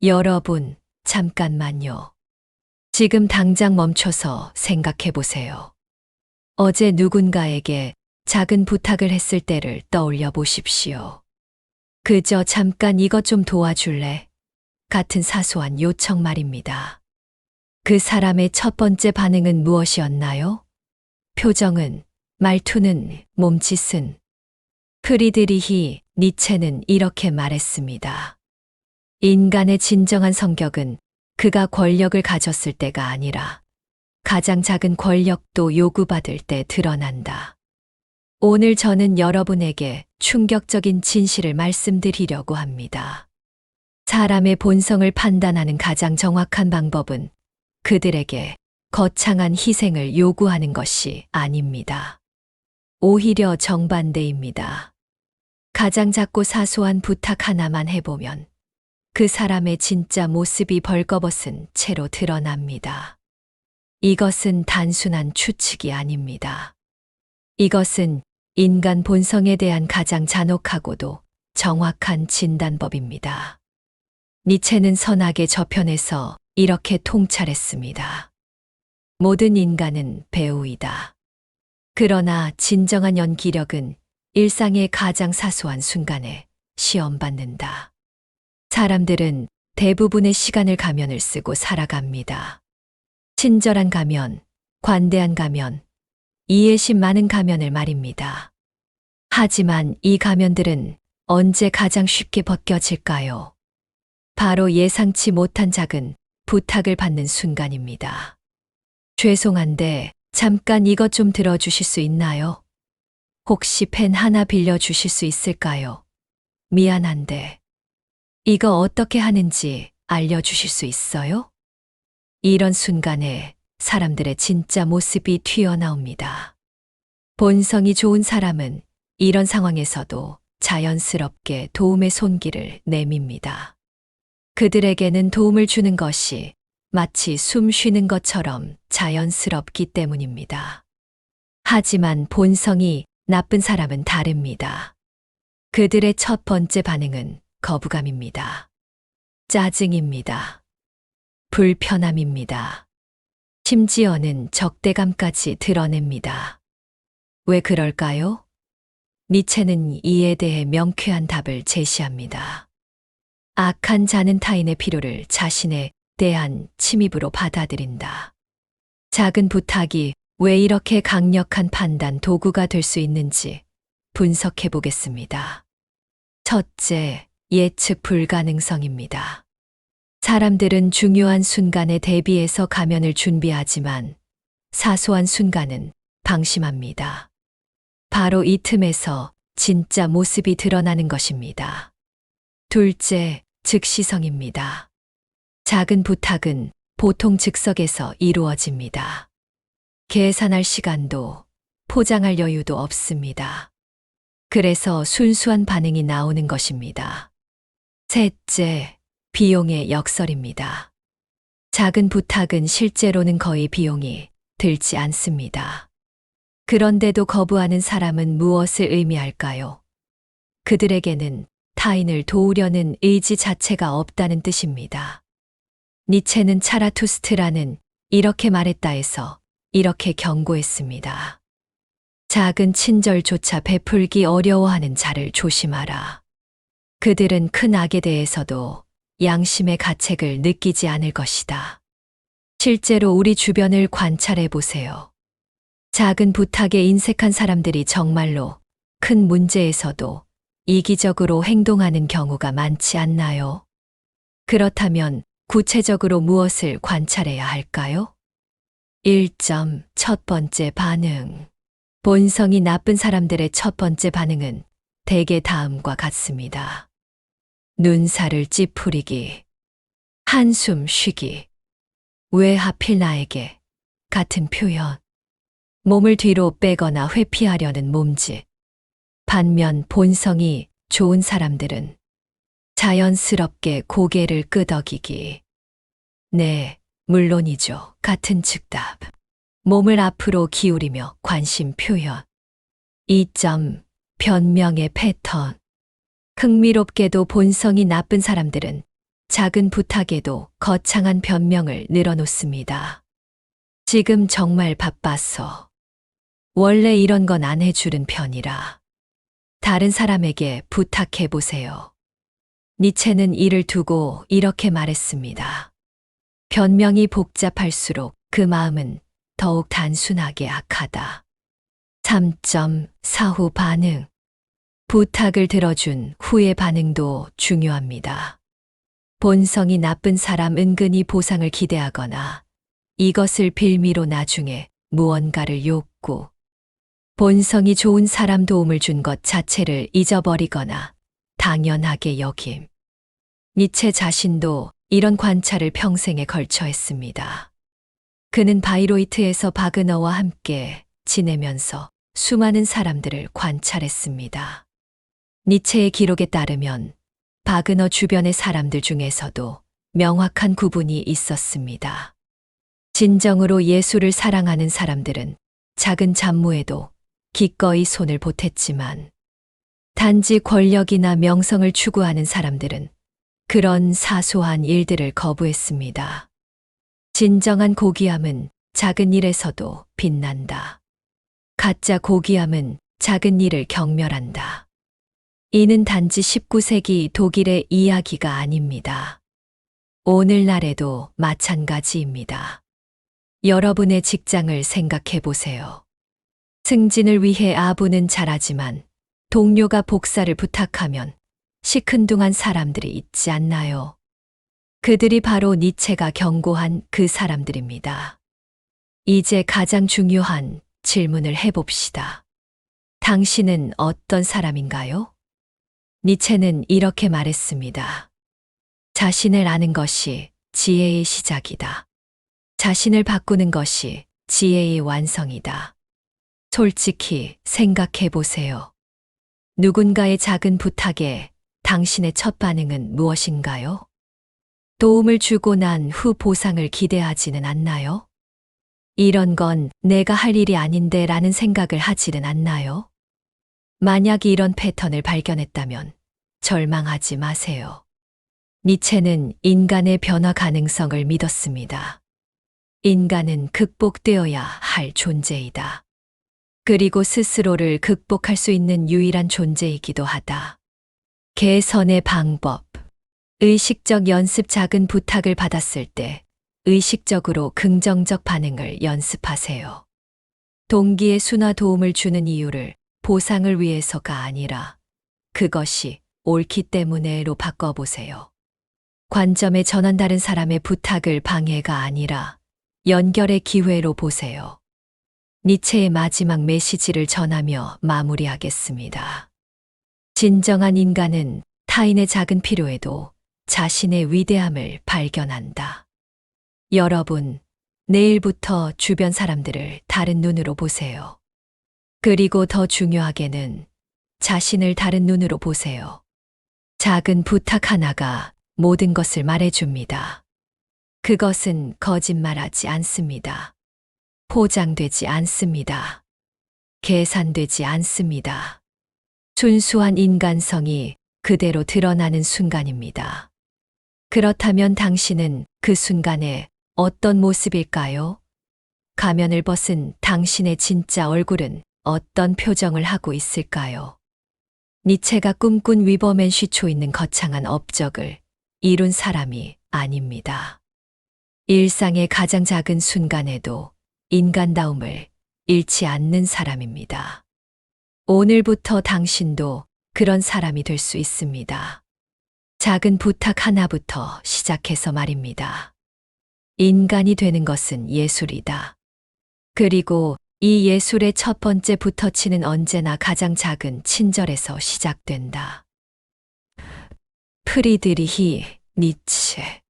여러분, 잠깐만요. 지금 당장 멈춰서 생각해 보세요. 어제 누군가에게 작은 부탁을 했을 때를 떠올려 보십시오. 그저 잠깐 이것 좀 도와줄래? 같은 사소한 요청 말입니다. 그 사람의 첫 번째 반응은 무엇이었나요? 표정은, 말투는, 몸짓은. 프리드리히 니체는 이렇게 말했습니다. 인간의 진정한 성격은 그가 권력을 가졌을 때가 아니라 가장 작은 권력도 요구받을 때 드러난다. 오늘 저는 여러분에게 충격적인 진실을 말씀드리려고 합니다. 사람의 본성을 판단하는 가장 정확한 방법은 그들에게 거창한 희생을 요구하는 것이 아닙니다. 오히려 정반대입니다. 가장 작고 사소한 부탁 하나만 해보면 그 사람의 진짜 모습이 벌거벗은 채로 드러납니다. 이것은 단순한 추측이 아닙니다. 이것은 인간 본성에 대한 가장 잔혹하고도 정확한 진단법입니다. 니체는 선악의 저편에서 이렇게 통찰했습니다. 모든 인간은 배우이다. 그러나 진정한 연기력은 일상의 가장 사소한 순간에 시험받는다. 사람들은 대부분의 시간을 가면을 쓰고 살아갑니다. 친절한 가면, 관대한 가면, 이해심 많은 가면을 말입니다. 하지만 이 가면들은 언제 가장 쉽게 벗겨질까요? 바로 예상치 못한 작은 부탁을 받는 순간입니다. 죄송한데 잠깐 이것 좀 들어주실 수 있나요? 혹시 펜 하나 빌려주실 수 있을까요? 미안한데 이거 어떻게 하는지 알려주실 수 있어요? 이런 순간에 사람들의 진짜 모습이 튀어나옵니다. 본성이 좋은 사람은 이런 상황에서도 자연스럽게 도움의 손길을 내밉니다. 그들에게는 도움을 주는 것이 마치 숨 쉬는 것처럼 자연스럽기 때문입니다. 하지만 본성이 나쁜 사람은 다릅니다. 그들의 첫 번째 반응은 거부감입니다. 짜증입니다. 불편함입니다. 심지어는 적대감까지 드러냅니다. 왜 그럴까요? 니체는 이에 대해 명쾌한 답을 제시합니다. 악한 자는 타인의 필요를 자신에 대한 침입으로 받아들인다. 작은 부탁이 왜 이렇게 강력한 판단 도구가 될 수 있는지 분석해 보겠습니다. 첫째, 예측 불가능성입니다. 사람들은 중요한 순간에 대비해서 가면을 준비하지만 사소한 순간은 방심합니다. 바로 이 틈에서 진짜 모습이 드러나는 것입니다. 둘째, 즉시성입니다. 작은 부탁은 보통 즉석에서 이루어집니다. 계산할 시간도 포장할 여유도 없습니다. 그래서 순수한 반응이 나오는 것입니다. 셋째, 비용의 역설입니다. 작은 부탁은 실제로는 거의 비용이 들지 않습니다. 그런데도 거부하는 사람은 무엇을 의미할까요? 그들에게는 타인을 도우려는 의지 자체가 없다는 뜻입니다. 니체는 차라투스트라는 이렇게 말했다 해서 이렇게 경고했습니다. 작은 친절조차 베풀기 어려워하는 자를 조심하라. 그들은 큰 악에 대해서도 양심의 가책을 느끼지 않을 것이다. 실제로 우리 주변을 관찰해 보세요. 작은 부탁에 인색한 사람들이 정말로 큰 문제에서도 이기적으로 행동하는 경우가 많지 않나요? 그렇다면 구체적으로 무엇을 관찰해야 할까요? 1점, 첫 번째 반응. 본성이 나쁜 사람들의 첫 번째 반응은 대개 다음과 같습니다. 눈살을 찌푸리기, 한숨 쉬기, 왜 하필 나에게 같은 표현, 몸을 뒤로 빼거나 회피하려는 몸짓. 반면 본성이 좋은 사람들은 자연스럽게 고개를 끄덕이기. 네, 물론이죠. 같은 즉답. 몸을 앞으로 기울이며 관심 표현. 2점, 변명의 패턴. 흥미롭게도 본성이 나쁜 사람들은 작은 부탁에도 거창한 변명을 늘어놓습니다. 지금 정말 바빠서. 원래 이런 건 안 해주는 편이라. 다른 사람에게 부탁해 보세요. 니체는 이를 두고 이렇게 말했습니다. 변명이 복잡할수록 그 마음은 더욱 단순하게 악하다. 3.4 후 반응. 부탁을 들어준 후의 반응도 중요합니다. 본성이 나쁜 사람 은근히 보상을 기대하거나 이것을 빌미로 나중에 무언가를 욕구. 본성이 좋은 사람 도움을 준 것 자체를 잊어버리거나 당연하게 여김. 니체 자신도 이런 관찰을 평생에 걸쳐 했습니다. 그는 바이로이트에서 바그너와 함께 지내면서 수많은 사람들을 관찰했습니다. 니체의 기록에 따르면 바그너 주변의 사람들 중에서도 명확한 구분이 있었습니다. 진정으로 예수를 사랑하는 사람들은 작은 잡무에도 기꺼이 손을 보탰지만 단지 권력이나 명성을 추구하는 사람들은 그런 사소한 일들을 거부했습니다. 진정한 고귀함은 작은 일에서도 빛난다. 가짜 고귀함은 작은 일을 경멸한다. 이는 단지 19세기 독일의 이야기가 아닙니다. 오늘날에도 마찬가지입니다. 여러분의 직장을 생각해 보세요. 승진을 위해 아부는 잘하지만 동료가 복사를 부탁하면 시큰둥한 사람들이 있지 않나요? 그들이 바로 니체가 경고한 그 사람들입니다. 이제 가장 중요한 질문을 해봅시다. 당신은 어떤 사람인가요? 니체는 이렇게 말했습니다. 자신을 아는 것이 지혜의 시작이다. 자신을 바꾸는 것이 지혜의 완성이다. 솔직히 생각해 보세요. 누군가의 작은 부탁에 당신의 첫 반응은 무엇인가요? 도움을 주고 난 후 보상을 기대하지는 않나요? 이런 건 내가 할 일이 아닌데 라는 생각을 하지는 않나요? 만약 이런 패턴을 발견했다면 절망하지 마세요. 니체는 인간의 변화 가능성을 믿었습니다. 인간은 극복되어야 할 존재이다. 그리고 스스로를 극복할 수 있는 유일한 존재이기도 하다. 개선의 방법. 의식적 연습. 작은 부탁을 받았을 때 의식적으로 긍정적 반응을 연습하세요. 동기의 수나 도움을 주는 이유를 보상을 위해서가 아니라 그것이 옳기 때문에로 바꿔보세요. 관점의 전환. 다른 사람의 부탁을 방해가 아니라 연결의 기회로 보세요. 니체의 마지막 메시지를 전하며 마무리하겠습니다. 진정한 인간은 타인의 작은 필요에도 자신의 위대함을 발견한다. 여러분, 내일부터 주변 사람들을 다른 눈으로 보세요. 그리고 더 중요하게는 자신을 다른 눈으로 보세요. 작은 부탁 하나가 모든 것을 말해줍니다. 그것은 거짓말하지 않습니다. 포장되지 않습니다. 계산되지 않습니다. 순수한 인간성이 그대로 드러나는 순간입니다. 그렇다면 당신은 그 순간에 어떤 모습일까요? 가면을 벗은 당신의 진짜 얼굴은 어떤 표정을 하고 있을까요? 니체가 꿈꾼 위버맨 쉬초 있는 거창한 업적을 이룬 사람이 아닙니다. 일상의 가장 작은 순간에도 인간다움을 잃지 않는 사람입니다. 오늘부터 당신도 그런 사람이 될 수 있습니다. 작은 부탁 하나부터 시작해서 말입니다. 인간이 되는 것은 예술이다. 그리고 이 예술의 첫 번째 붓터치는 언제나 가장 작은 친절에서 시작된다. 프리드리히 니체